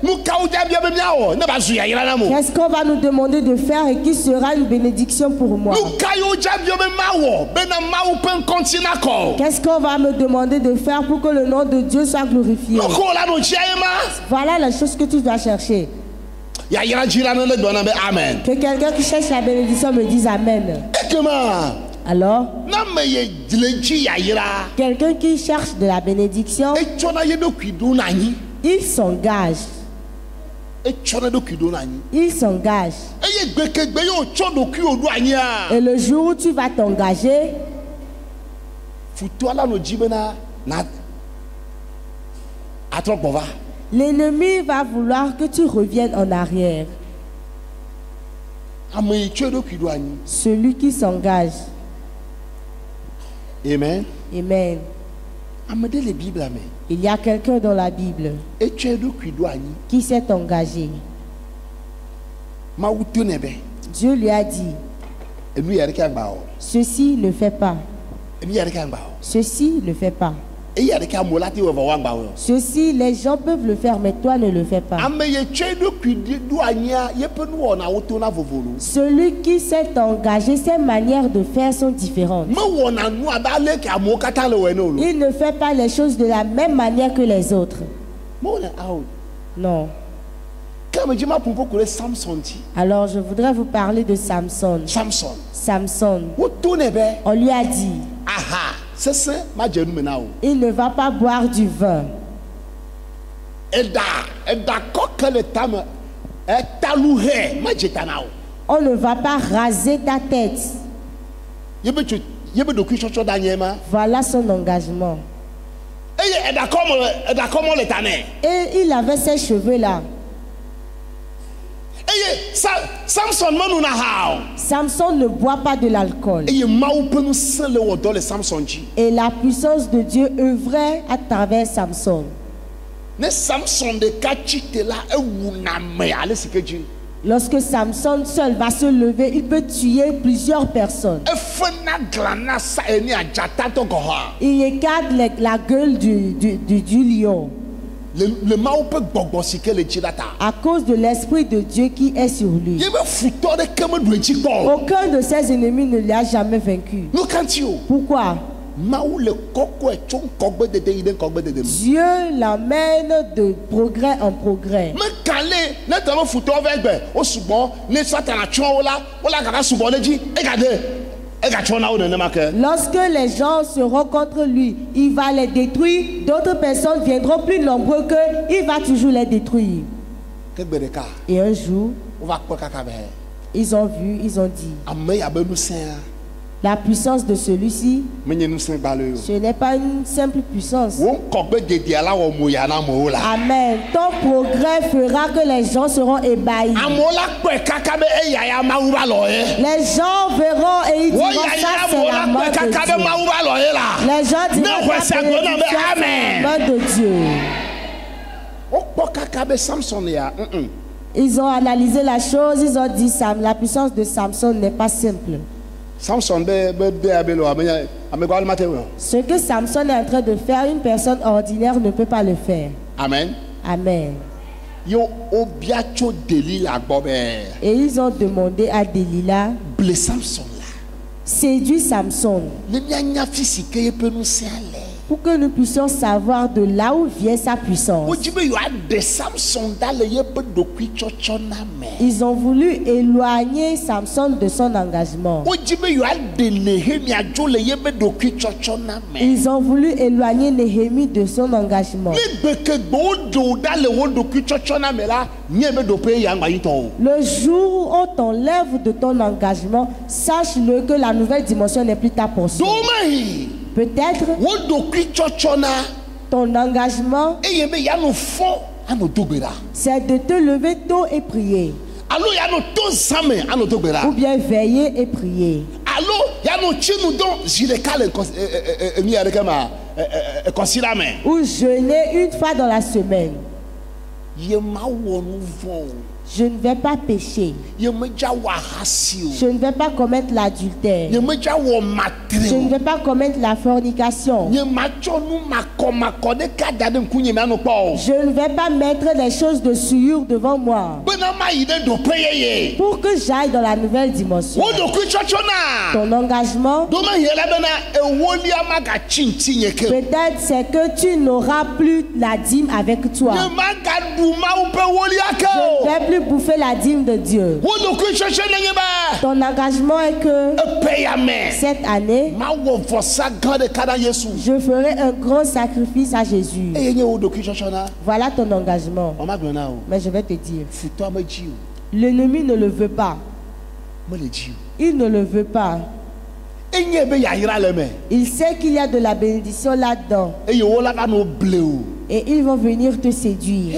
Speaker 1: nu ka yo dza bia be miawɔ ne ba zu yayira na mo.
Speaker 2: Qu'est-ce qu'on va nous demander de faire et qui sera une bénédiction pour moi?
Speaker 1: Nu ka yo dza bia be mawɔ be na mawu ƒe ŋkɔŋti na kɔ.
Speaker 2: Qu'est-ce qu'on va me demander de faire pour que le nom de Dieu soit glorifié?
Speaker 1: Nu ko la no dzi aye ma.
Speaker 2: Voilà la chose que tu dois chercher.
Speaker 1: Yayira dzi la ne le gbɔna be amen.
Speaker 2: Que quelqu'un qui cherche la bénédiction me dise Amen.
Speaker 1: Ekema.
Speaker 2: Alors,
Speaker 1: Na me ye le dzi yayira.
Speaker 2: quelqu'un qui cherche de la bénédiction,
Speaker 1: Etsɔna ye ɖokui ɖo na anyi.
Speaker 2: il s'engage.
Speaker 1: Etsɔna ɖokui ɖo na anyi.
Speaker 2: Il s'engage.
Speaker 1: Eye gbekegbe ye wotsɔ ɖokui wo ɖo anyia.
Speaker 2: Et le jour où tu vas t'engager,
Speaker 1: Futua la no dzi bena na atrɔ gbɔ va.
Speaker 2: l'ennemi va vouloir que tu reviennes en arrière.
Speaker 1: Ame yi tsɔ ɖokui ɖo anyi.
Speaker 2: Celui qui s'engage.
Speaker 1: Amen.
Speaker 2: Amen.
Speaker 1: Ame ɖe le Biblia me.
Speaker 2: Il y a quelqu'un dans la Bible
Speaker 1: Etsɔ ɖokui ɖo anyi.
Speaker 2: qui s'est engagé.
Speaker 1: Mawu to ne be.
Speaker 2: Dieu lui a dit,
Speaker 1: Enu ya ɖeke agba o.
Speaker 2: ceci ne fait pas.
Speaker 1: Enu ya ɖeke agba o.
Speaker 2: Ceci ne fait pas.
Speaker 1: Eya ɖeke amewo la te wɔ vɔ agba o.
Speaker 2: Ceci, les gens peuvent le faire, mais toi ne le fais pas.
Speaker 1: Ame yi tsɔ ɖokui ɖo anyia yeƒe nuwɔnawo tona vovolo.
Speaker 2: Celui qui s'est engagé, ses manières de faire sont différentes.
Speaker 1: Mewɔna nu abe ale ke amewo katã le wɔe ne o lo.
Speaker 2: Il ne fait pas les choses de la même manière que les autres.
Speaker 1: Mewɔna awo.
Speaker 2: Non.
Speaker 1: Ke ame dzi ma ƒo ƒo ko ɖe Samson dzi.
Speaker 2: Alors, je voudrais vous parler de Samson.
Speaker 1: Samson.
Speaker 2: Samson,
Speaker 1: Woto ne be.
Speaker 2: on lui a dit,
Speaker 1: Aha. Sese ma dze nu me na o.
Speaker 2: il ne va pas boire du vin.
Speaker 1: Eda kɔke le tame. Etalu hɛ ma dze ta na o.
Speaker 2: On ne va pas raser ta tête.
Speaker 1: Yebe ɖokui tsɔtsɔ da nye ma.
Speaker 2: Voilà son engagement.
Speaker 1: Eye edakɔmɔ le ta nɛ.
Speaker 2: Et il avait ses cheveux là.
Speaker 1: Eye Samson menu na ha o.
Speaker 2: Samson ne boit pas de l'alcool.
Speaker 1: Eye Mawu ƒe ŋusẽ le wɔ dɔ le Samson dzi.
Speaker 2: Et la puissance de Dieu œuvrait à travers Samson.
Speaker 1: Ne Samson ɖeka tsi te la ewu na me ale si ke dzi.
Speaker 2: Lorsque Samson seul va se lever, il peut tuer plusieurs personnes.
Speaker 1: Efena glã na sa eni adzatatɔ gɔ hã.
Speaker 2: Il écarte la gueule du lion
Speaker 1: Le Mawu ƒe gbɔgbɔ si ke le dzi la ta.
Speaker 2: à cause de l'esprit de Dieu qui est sur lui.
Speaker 1: Yebe futɔ ɖeke me ɖoe dzi kpɔ o.
Speaker 2: Aucun de ses ennemis ne l'a jamais vaincu.
Speaker 1: Nu ka ŋuti o.
Speaker 2: Pourquoi?
Speaker 1: Mawu le kɔkɔe tso ŋkɔgbedede yi ɖe ŋkɔgbedede me.
Speaker 2: Dieu l'emmène de progrès en progrès.
Speaker 1: Mekale ne tɔ be futɔwo vɛ gbe wo sugbɔ ne Satana tsɔ wo la kaka sugbɔ ɖe dzi egatsɔ na wo nenema ke.
Speaker 2: Lorsque les gens seront contre lui, il va les détruire. D'autres personnes viendront plus nombreux qu'eux. Il va toujours les détruire.
Speaker 1: Ke gbe ɖeka
Speaker 2: Et un jour,
Speaker 1: wova kpɔ kaka be
Speaker 2: ils ont vu, ils ont dit,
Speaker 1: ame ya be ŋusẽa
Speaker 2: la puissance de celui-ci,
Speaker 1: menye ŋusẽ gbale o.
Speaker 2: ce n'est pas une simple puissance.
Speaker 1: Wo ŋkɔgbededea la wɔ moya na amewo la.
Speaker 2: Amen. Ton progrès fera que les gens seront ébahis.
Speaker 1: Amewo la kpɔe kaka be eya ya Mawu va lɔ ye.
Speaker 2: Les gens verront et ils diront
Speaker 1: Wo ya
Speaker 2: ça
Speaker 1: ya
Speaker 2: c'est
Speaker 1: amewo
Speaker 2: la
Speaker 1: la
Speaker 2: main
Speaker 1: kpɔe
Speaker 2: de
Speaker 1: kaka be
Speaker 2: Dieu.
Speaker 1: Mawu va lɔ ye la.
Speaker 2: Les gens diront
Speaker 1: Ne
Speaker 2: que
Speaker 1: xɔse
Speaker 2: la
Speaker 1: agblɔ na be
Speaker 2: bénédiction, c'est
Speaker 1: amen.
Speaker 2: la main de Dieu.
Speaker 1: Wokpɔ kaka be Samson ya.
Speaker 2: Ils ont analysé la chose, ils ont dit la puissance de Samson n'est pas simple.
Speaker 1: Samson
Speaker 2: Ce que Samson est en train de faire, une personne ordinaire ne peut pas le faire.
Speaker 1: Amen.
Speaker 2: Amen.
Speaker 1: Yo obiacho Delilah bobe.
Speaker 2: Et ils ont demandé à Delilah,
Speaker 1: Blé Samson là.
Speaker 2: séduis Samson
Speaker 1: Le mianya physique y peut nous aller.
Speaker 2: pour que nous puissions savoir de là où vient sa puissance.
Speaker 1: Ojibe yo ade Samson dale ye pe dokui chochona me.
Speaker 2: Ils ont voulu éloigner Samson de son engagement.
Speaker 1: Ojibe yo ade Nehemia jo le ye pe dokui chochona me.
Speaker 2: Ils ont voulu éloigner Néhémie de son engagement.
Speaker 1: Le beke bo do dale wo dokui chochona me la, nye be dope yangba yito.
Speaker 2: Le jour où on t'enlève de ton engagement, sache-le que la nouvelle dimension n'est plus ta portion.
Speaker 1: Domahi.
Speaker 2: Peut-être
Speaker 1: Wo dokui chochona
Speaker 2: ton engagement,
Speaker 1: e ye be ya no fo ano dogbera.
Speaker 2: c'est de te lever tôt et prier.
Speaker 1: Alo ya no to zame ano dogbera.
Speaker 2: Ou bien veiller et prier.
Speaker 1: Allo, ya no chinu don jilekale mi areke ma konsila me.
Speaker 2: Ou jeûner une fois dans la semaine.
Speaker 1: Ye ma wo nu vo.
Speaker 2: Je ne vais pas pécher.
Speaker 1: Ye me ja wa hasio.
Speaker 2: Je ne vais pas commettre l'adultère.
Speaker 1: Ye me ja wo
Speaker 2: Je ne
Speaker 1: matre.
Speaker 2: vais pas commettre la fornication.
Speaker 1: Ye ma cho nu makọ de ka dade nkunye me ano po.
Speaker 2: Je ne vais pas mettre des choses de souillure devant moi.
Speaker 1: Bena ma ide do peyeye.
Speaker 2: Pour que j'aille dans la nouvelle dimension.
Speaker 1: Wo do ku chochona.
Speaker 2: Ton engagement,
Speaker 1: Do ma yele bena ewoli amaga chinti nyeke.
Speaker 2: peut-être c'est que tu n'auras plus la dîme avec toi.
Speaker 1: Ye ma ga du ma upe woli ake
Speaker 2: Je ne
Speaker 1: o.
Speaker 2: vais plus bouffer la dîme de Dieu.
Speaker 1: Wo do ku chochona nye ba.
Speaker 2: Ton engagement est que
Speaker 1: Epeyame.
Speaker 2: cette année,
Speaker 1: Ma wo vosa gan de kada Yesu.
Speaker 2: je ferai un grand sacrifice à Jésus.
Speaker 1: Eye nye wo do ku chochona.
Speaker 2: Voilà ton engagement.
Speaker 1: On m'a gbona o.
Speaker 2: Mais je vais te dire,
Speaker 1: Futo ma ji o.
Speaker 2: l'ennemi ne le veut pas.
Speaker 1: Me le ji o.
Speaker 2: Il ne le veut pas.
Speaker 1: Enye be ya yira le me.
Speaker 2: Il sait qu'il y a de la bénédiction là-dedans.
Speaker 1: Eye wo la ba no ble o.
Speaker 2: Et ils vont venir te séduire.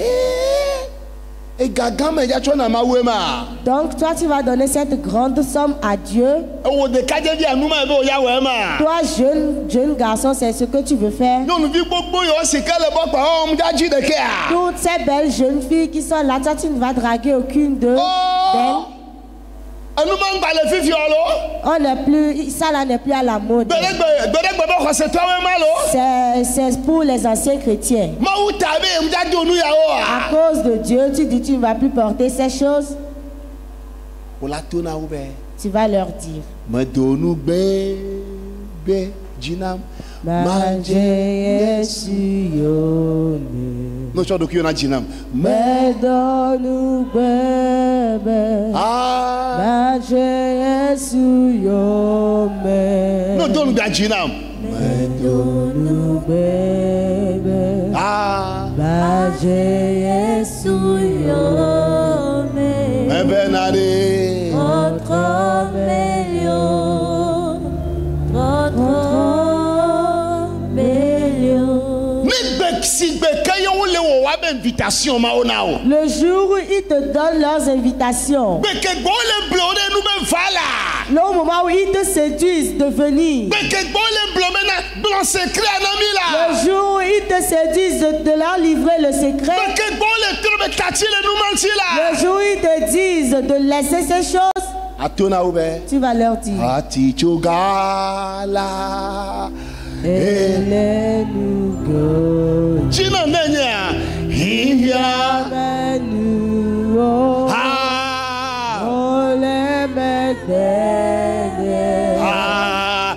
Speaker 1: E gaga me ya chona ma we ma.
Speaker 2: Donc toi, tu vas donner cette grande somme à Dieu.
Speaker 1: E wo de ka je di anu ma be o ya we ma.
Speaker 2: Toi, jeune garçon, c'est ce que tu veux faire.
Speaker 1: No nu bi gbogbo yo se kele bo pa o mu ja ji de ke a.
Speaker 2: Toutes ces belles jeunes filles qui sont là, toi, tu ne vas draguer aucune d'elles.
Speaker 1: Oh! Anu ma ngba le fifi o lo.
Speaker 2: On n'est plus, ça là n'est plus à la mode.
Speaker 1: Gbede bo ko se to we ma lo.
Speaker 2: C'est pour les anciens chrétiens.
Speaker 1: Ma u ta be mu ja di onu ya o
Speaker 2: À
Speaker 1: a.
Speaker 2: cause de Dieu, tu dis tu ne vas plus porter ces choses.
Speaker 1: O la to na u be.
Speaker 2: Tu vas leur dire.
Speaker 1: Me do nu be jinam.
Speaker 2: Manje Yesu yome.
Speaker 1: No cho do ki na jinam.
Speaker 2: Me donu bebe.
Speaker 1: Ah.
Speaker 2: Manje Yesu yome.
Speaker 1: No do nu da jinam.
Speaker 2: Me donu bebe.
Speaker 1: Ah.
Speaker 2: Manje Yesu yome.
Speaker 1: Me benade.
Speaker 2: Notre million. Notre million.
Speaker 1: Ni be si be kayo wo le wo wa be invitation ma o na o.
Speaker 2: Le jour où ils te donnent leurs invitations,
Speaker 1: Be ke gbo le blo de nu be vala.
Speaker 2: le moment où ils te séduisent de venir,
Speaker 1: Be ke gbo le blo me na blanc secret na mi
Speaker 2: le
Speaker 1: la.
Speaker 2: jour où ils te séduisent de leur livrer le
Speaker 1: Be
Speaker 2: secret,
Speaker 1: ke gbo le trobe tati le nu manti
Speaker 2: le
Speaker 1: la.
Speaker 2: jour où ils te disent de laisser ces choses,
Speaker 1: Atona o be.
Speaker 2: tu vas leur dire,
Speaker 1: Ati chogala.
Speaker 2: Ele nous go,
Speaker 1: Jina nenya. Hiya.
Speaker 2: nous oh,
Speaker 1: Ah.
Speaker 2: oh les médecins,
Speaker 1: Ah.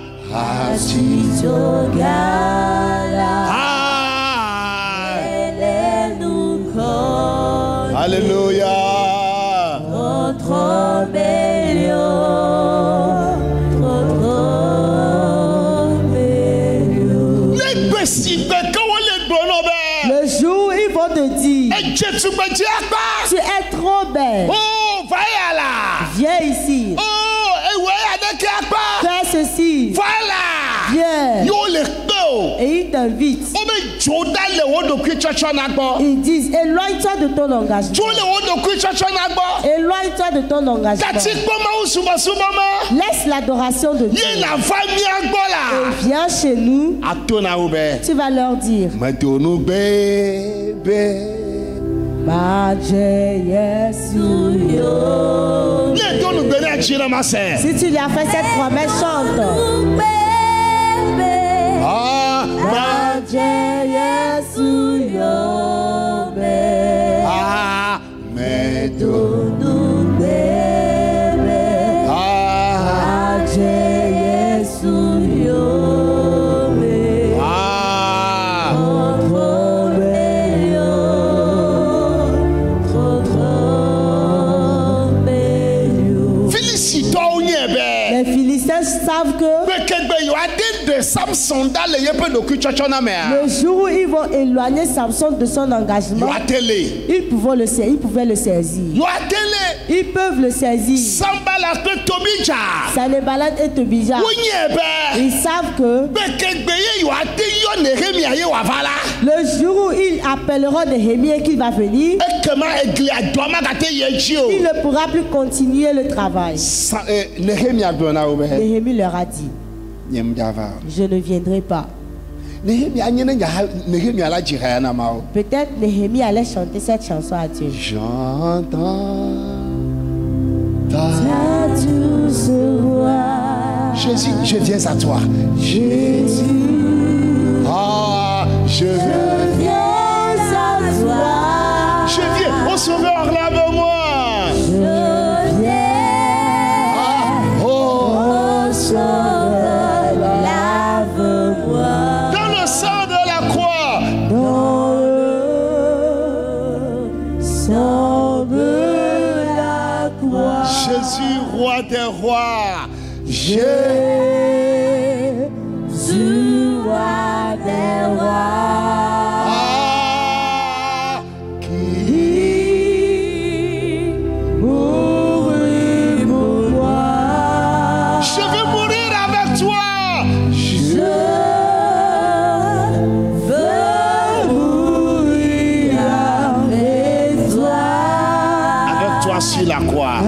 Speaker 2: si Jogala,
Speaker 1: Ah.
Speaker 2: Ele nous go,
Speaker 1: Alléluia.
Speaker 2: notre million, notre million.
Speaker 1: Le besi be kawo le gbono be.
Speaker 2: Le jour où ils vont te dire,
Speaker 1: E je tu be ji apa.
Speaker 2: tu es trop belle,
Speaker 1: Oh, voilà.
Speaker 2: viens ici,
Speaker 1: Oh, e we ade ke apa.
Speaker 2: fais ceci,
Speaker 1: Voilà.
Speaker 2: viens.
Speaker 1: Yo le gbo.
Speaker 2: Et ils t'invitent.
Speaker 1: O be joda le wo do ku chocho na gbo.
Speaker 2: Ils disent, éloigne-toi de ton
Speaker 1: Jo
Speaker 2: engagement.
Speaker 1: le wo do ku chocho na gbo.
Speaker 2: Éloigne-toi de ton engagement.
Speaker 1: Tati gbo ma o suba suba ma.
Speaker 2: Laisse l'adoration de Dieu.
Speaker 1: Ye na va mi agbo la.
Speaker 2: Et viens chez nous.
Speaker 1: Atona o be.
Speaker 2: Tu vas leur dire,
Speaker 1: Me do nu be. Les dons nous donner à Dieu, ma sœur.
Speaker 2: Si tu lui as fait cette promesse, chante.
Speaker 1: Ah, mais
Speaker 2: les Philistins savent que le jour où ils vont éloigner Samson de son engagement, ils pouvaient le saisir. Ils peuvent le saisir. Sanballat et Tobija, ils savent que le jour où ils appelleront Néhémie et qu'il va venir, il ne pourra plus continuer le travail. Néhémie leur a dit, je ne viendrai pas. Peut-être Néhémie allait chanter cette chanson à Dieu.
Speaker 1: J'entends
Speaker 2: ta douce voix.
Speaker 1: Jésus, je viens à toi.
Speaker 2: Jésus,
Speaker 1: je
Speaker 2: viens à toi.
Speaker 1: Je viens, au Sauveur, lave-moi.
Speaker 2: Je viens, au Sauveur, lave-moi.
Speaker 1: Dans le sang de la croix.
Speaker 2: Dans le sang de la croix.
Speaker 1: Jésus, roi des rois. Jésus,
Speaker 2: roi des rois.
Speaker 1: Sur la croix.
Speaker 2: Avec toi sur la croix.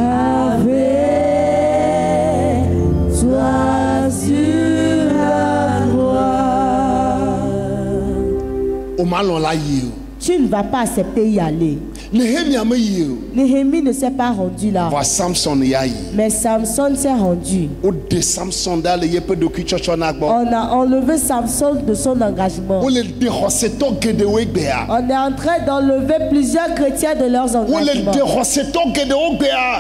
Speaker 2: Tu ne vas pas accepter y aller. Néhémie ne s'est pas rendu là. Mais Samson s'est rendu. On a enlevé Samson de son engagement. On est en train d'enlever plusieurs chrétiens de leurs engagements.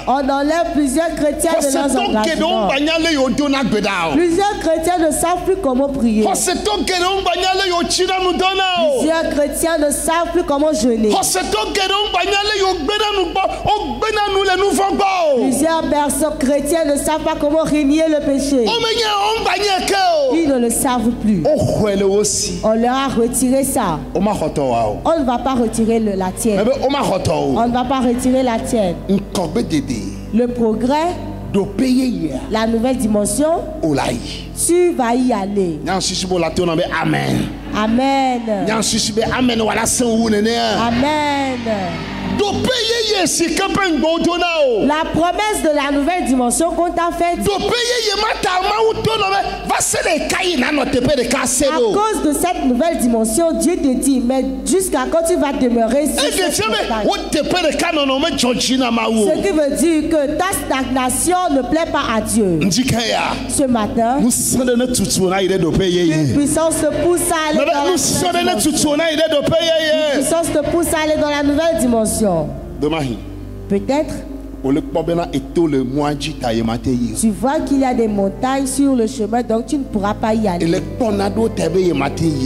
Speaker 2: On enlève plusieurs chrétiens de leurs engagements. Plusieurs chrétiens ne savent plus comment prier. Plusieurs chrétiens ne savent plus comment jeûner. Plusieurs personnes chrétiennes ne savent pas comment régner le péché. Ils ne le savent plus. On leur a retiré ça. On ne va pas retirer la tienne. On ne va pas retirer la tienne. Le progrès, la nouvelle dimension, tu vas y aller.
Speaker 1: Amen.
Speaker 2: Amen. Amen. La promesse de la nouvelle dimension qu'on t'a faite, à cause de cette nouvelle dimension, Dieu te dit, mais jusqu'à quand tu vas demeurer sur cette montagne. Ce qui veut dire que ta stagnation ne plaît pas à Dieu. Ce matin, une puissance te pousse à aller dans la nouvelle dimension. Une puissance te pousse à aller dans la nouvelle dimension. Peut-être tu vois qu'il y a des montagnes sur le chemin, donc tu ne pourras pas y aller.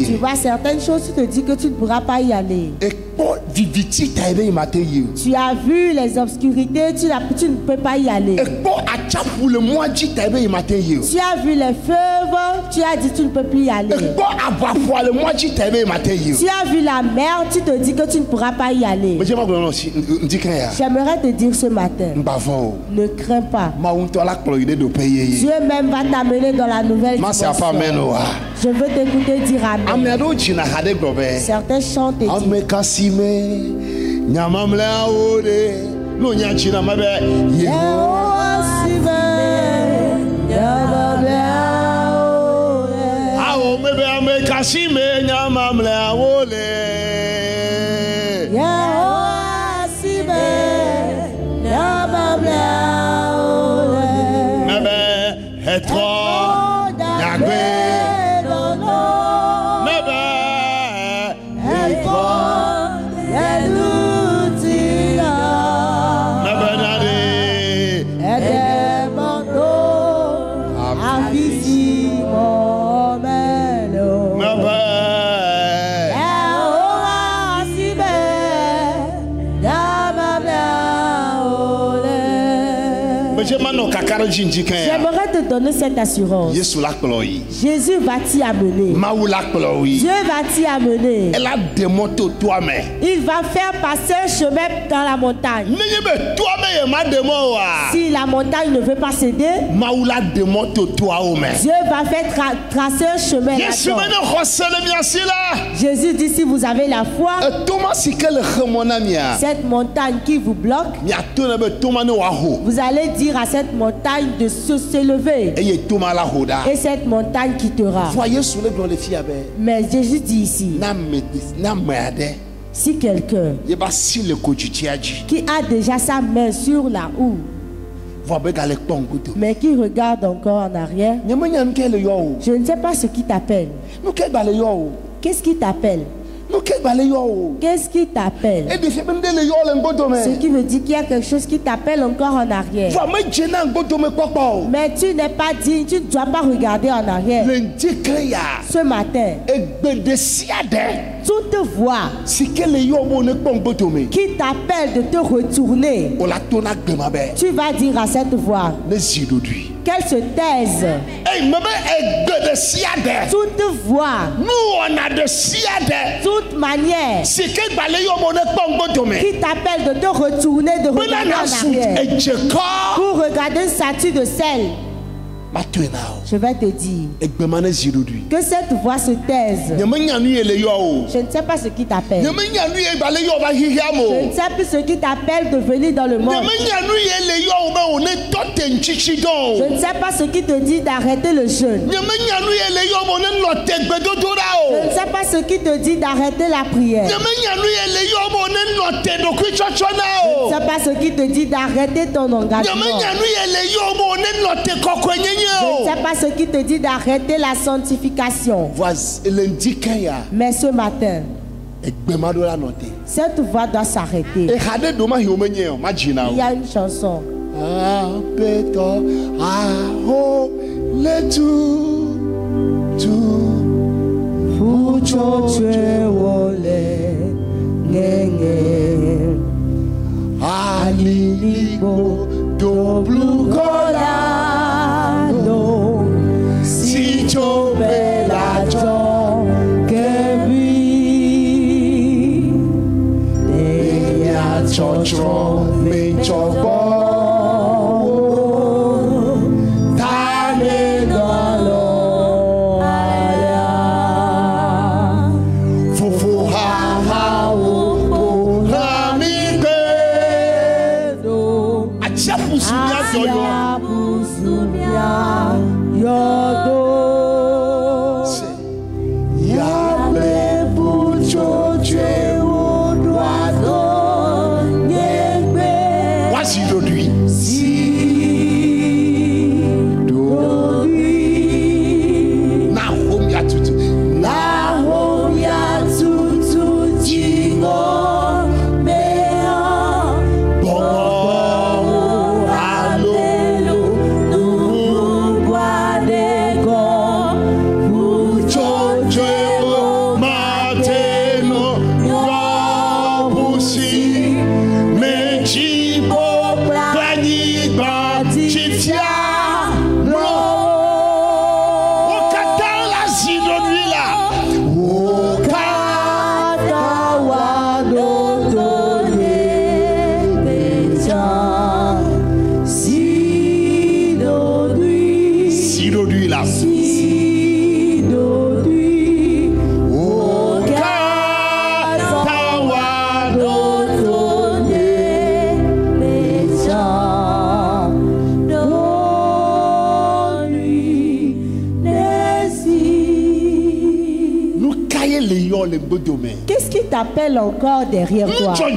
Speaker 2: Tu vois certaines choses, tu te dis que tu ne pourras pas y aller. Tu as vu les obscurités, tu ne peux pas y aller. Tu as vu les fleuves, tu as dit tu ne peux plus y aller. Tu as vu la mer, tu te dis que tu ne pourras pas y aller. J'aimerais te dire ce matin, ne crains pas. Dieu même va t'amener dans la nouvelle dimension. Je veux t'écouter dire Amen. Certains chantent et disent
Speaker 1: Etro Yagbe Nebe Etro
Speaker 2: Yelutia
Speaker 1: Nebenade
Speaker 2: Edemando Avisi Momelo
Speaker 1: Nebe
Speaker 2: J'aimerais te donner cette assurance. Jésus va t'y amener. Dieu va t'y amener. Il va faire passer un chemin dans la montagne. Si la montagne ne veut pas céder, Dieu va faire tracer un chemin là-dedans. Jésus dit, si vous avez la foi, cette montagne qui vous bloque, vous allez dire à cette montagne de s'élever. Et cette montagne quittera. Mais Jésus dit ici, si quelqu'un qui a déjà sa main sur la houe, mais qui regarde encore en arrière, je ne sais pas ce qui t'appelle. Qu'est-ce qui t'appelle? Qu'est-ce qui t'appelle? Ce qui veut dire qu'il y a quelque chose qui t'appelle encore en arrière. Mais tu n'es pas dit, tu ne dois pas regarder en arrière. Ce matin, toute voix qui t'appelle de te retourner, tu vas dire à cette voix qu'elle se taise. Toute voix, toute manière qui t'appelle de te retourner, de regarder en arrière pour regarder une statue de sel, je vais te dire que cette voix se taise. Je ne sais pas ce qui t'appelle. Je ne sais plus ce qui t'appelle de venir dans le monde. Je ne sais pas ce qui te dit d'arrêter le jeûne. Je ne sais pas ce qui te dit d'arrêter la prière. Je ne sais pas ce qui te dit d'arrêter ton engagement. Je ne sais pas ce qui te dit d'arrêter la sanctification. Mais ce matin, cette voix doit s'arrêter. Il y a une chanson. Si tu veux la joie que lui, et à chocho me choco, t'allez dans l'eau, fufu ha ha ou ramide, acha pusumia yodo. Qu'est-ce qui t'appelle encore derrière toi? Quel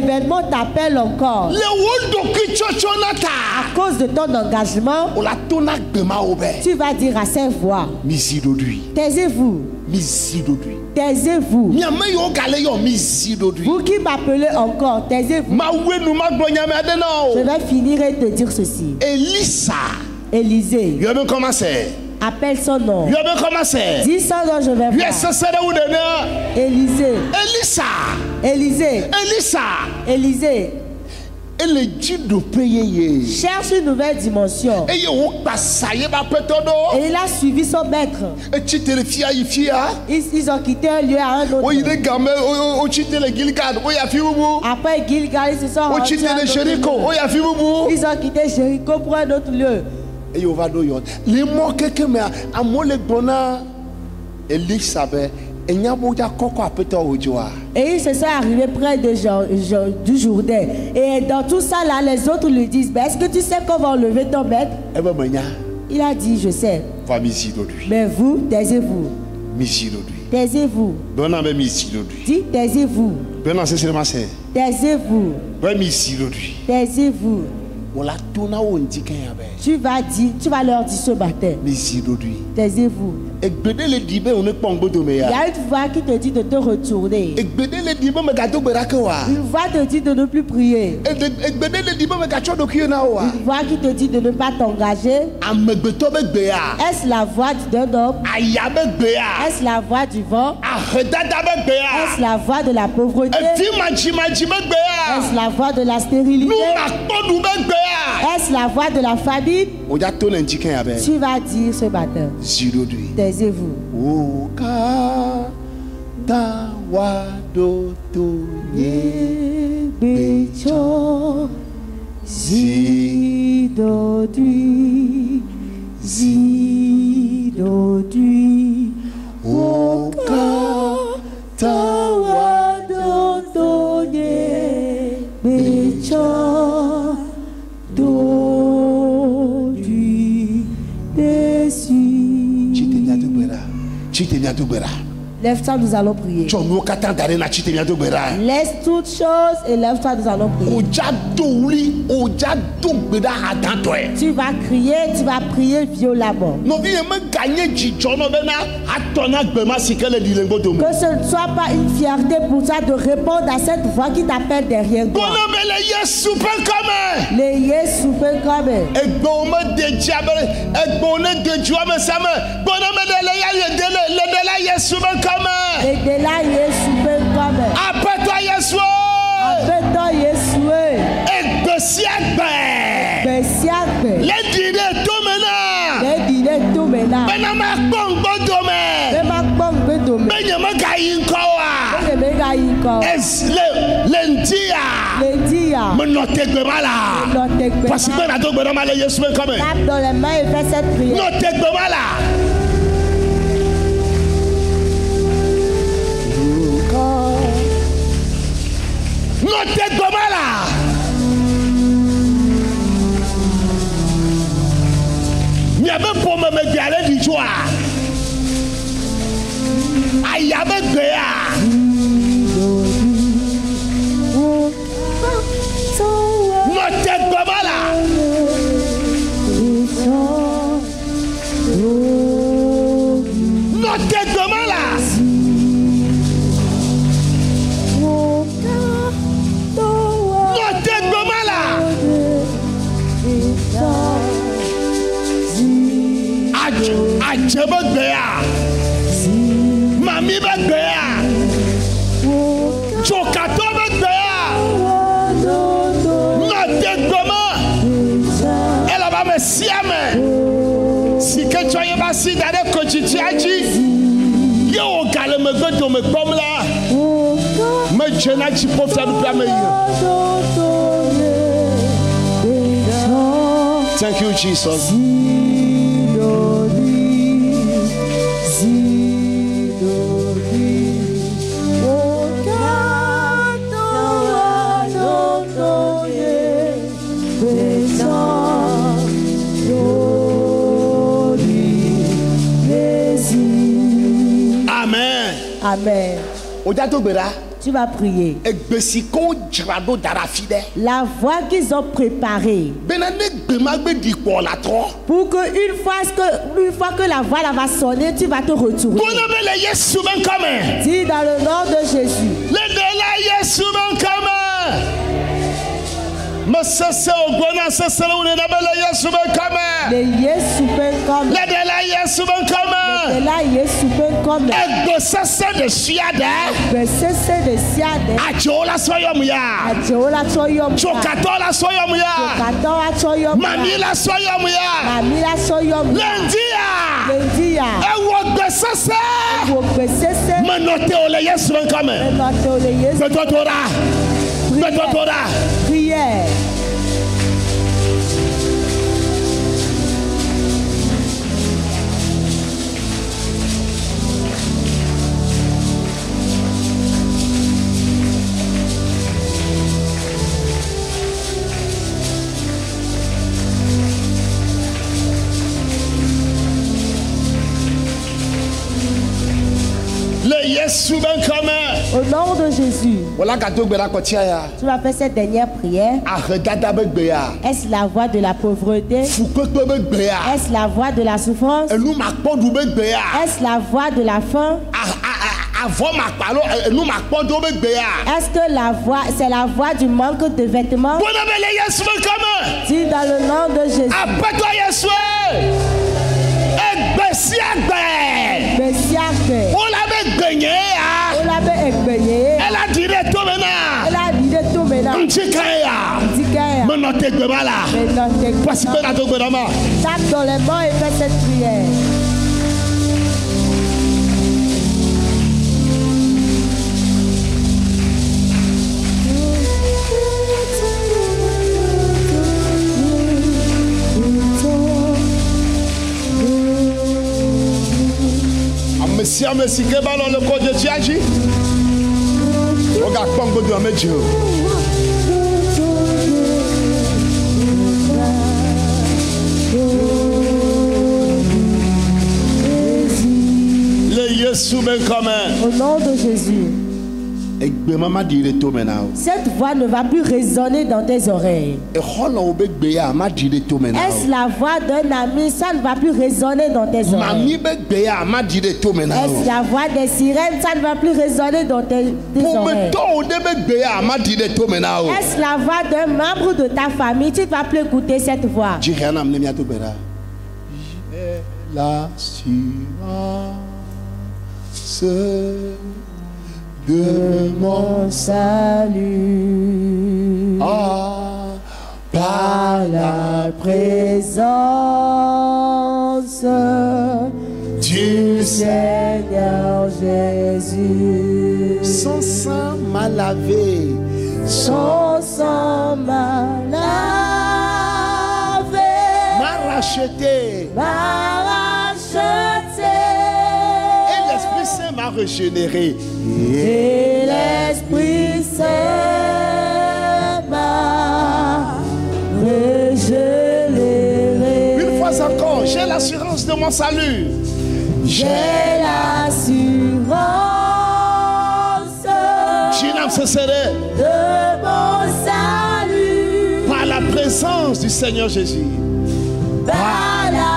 Speaker 2: événement t'appelle encore? À cause de ton engagement, tu vas dire à ces voix, taisez-vous, taisez-vous. Vous qui m'appelez encore, taisez-vous. Je vais finir et te dire ceci. Élisée, appelle son nom. Dis son nom, je vais voir. Élisée, Élisée, Élisée. Cherche une nouvelle dimension. Et il a suivi son maître. Ils ont quitté un lieu à un autre. Après Gilgal, ils se sont rendus à un autre lieu. Ils ont quitté Jéricho pour un autre lieu. Et ils se sont arrivés près de du Jourdain. Et dans tout ça là, les autres lui disent, est-ce que tu sais qu'on va enlever ton maître? Il a dit, je sais. Mais vous, taisez-vous. Taisez-vous. Dis, taisez-vous. Taisez-vous. Taisez-vous. Tu vas leur dire ce matin. Taisez-vous. Il y a une voix qui te dit de te retourner. Une voix te dit de ne plus prier. Une voix qui te dit de ne pas t'engager. Est-ce la voix d'un homme? Est-ce la voix du vent? Est-ce la voix de la pauvreté? Est-ce la voix de la stérilité? Est-ce la voix de la famine? Tu vas dire ce matin. Taisez-vous. Lève-toi, nous allons prier. Laisse toutes choses et lève-toi, nous allons prier. Tu vas crier, tu vas prier violemment. Que ce ne soit pas une fierté pour toi de répondre à cette voix qui t'appelle derrière toi. Les Yesu Pekame. Et de là, Yesu Pekame.
Speaker 1: Appelle-toi Yesu.
Speaker 2: Appelle-toi Yesu.
Speaker 1: Besiagbe. Les dîners tout maintenant.
Speaker 2: Les dîners tout maintenant.
Speaker 1: Benama Bongo Dome. Benama Gaïnkoa.
Speaker 2: Lendia.
Speaker 1: Menote Gbemala. Parce que ben ado Gbemala le Yesu Pekame.
Speaker 2: Tape dans les mains et fais cette prière.
Speaker 1: Note Gbemala. Note Gbemala. Miabe pour me biale du joie. Ayabe Gbea. Note Gbemala. Note Gbemala. Ajebe Gbea. Mami be Gbea. Jokato be Gbea. Note Gbema. Elle va me siame. Si que tu as si d'aller cochichiaji. Yo gale me goto me comme là. Me jena chi pour faire du plan meilleur. Thank you, Jesus. Amen.
Speaker 2: Amen.
Speaker 1: Odato Gbera.
Speaker 2: Tu vas prier.
Speaker 1: Egbesiko dzrado darafide.
Speaker 2: La voie qu'ils ont préparée.
Speaker 1: Benane gbemagbe dikpo la tro.
Speaker 2: Pour que une fois que la voix là va sonner, tu vas te retourner.
Speaker 1: Bonabele Yesu ben kame.
Speaker 2: Dis dans le nom de Jésus.
Speaker 1: Le de la Yesu ben kame. Masese ogona sese le de la Yesu ben kame.
Speaker 2: Le Yesu ben kame.
Speaker 1: Le de la Yesu ben kame.
Speaker 2: Le la Yesu ben kame.
Speaker 1: Ego sese de siade.
Speaker 2: Besese de siade.
Speaker 1: Ajola soyom ya.
Speaker 2: Ajola soyom.
Speaker 1: Chokatola soyom ya.
Speaker 2: Chokatola soyom.
Speaker 1: Mamila soyom ya.
Speaker 2: Mamila soyom.
Speaker 1: Lendia.
Speaker 2: Lendia.
Speaker 1: Ewo besese.
Speaker 2: Ewo besese.
Speaker 1: Menote ole Yesu ben kame.
Speaker 2: Menote ole Yesu.
Speaker 1: Betotora. Betotora.
Speaker 2: Prière. Au nom de Jésus, tu vas faire cette dernière prière. Est-ce la voie de la pauvreté? Est-ce la voie de la souffrance? Est-ce la voie de la faim? Est-ce que c'est la voie du manque de vêtements? Dis dans le nom de Jésus. Elle a dit de tout maintenant. Tape dans les mains et fais cette prière.
Speaker 1: Merci, que ballon le code de Tiaji. Regarde, Pongo de Amédio. Le Yesu ben commun.
Speaker 2: Au nom de Jésus. Cette voix ne va plus résonner dans tes oreilles. Est-ce la voix d'un ami? Ça ne va plus résonner dans tes oreilles. Est-ce la voix des sirènes? Ça ne va plus résonner dans tes oreilles. Est-ce la voix d'un membre de ta famille? Tu ne vas plus écouter cette voix. De mon salut, par la présence du Seigneur Jésus.
Speaker 1: Son sang m'a lavé,
Speaker 2: son sang m'a lavé,
Speaker 1: m'a racheté, m'a régénéré.
Speaker 2: Et l'Esprit Saint m'a régénéré.
Speaker 1: Une fois encore, j'ai l'assurance de mon salut.
Speaker 2: J'ai l'assurance de mon salut
Speaker 1: par la présence du Seigneur Jésus.
Speaker 2: Par la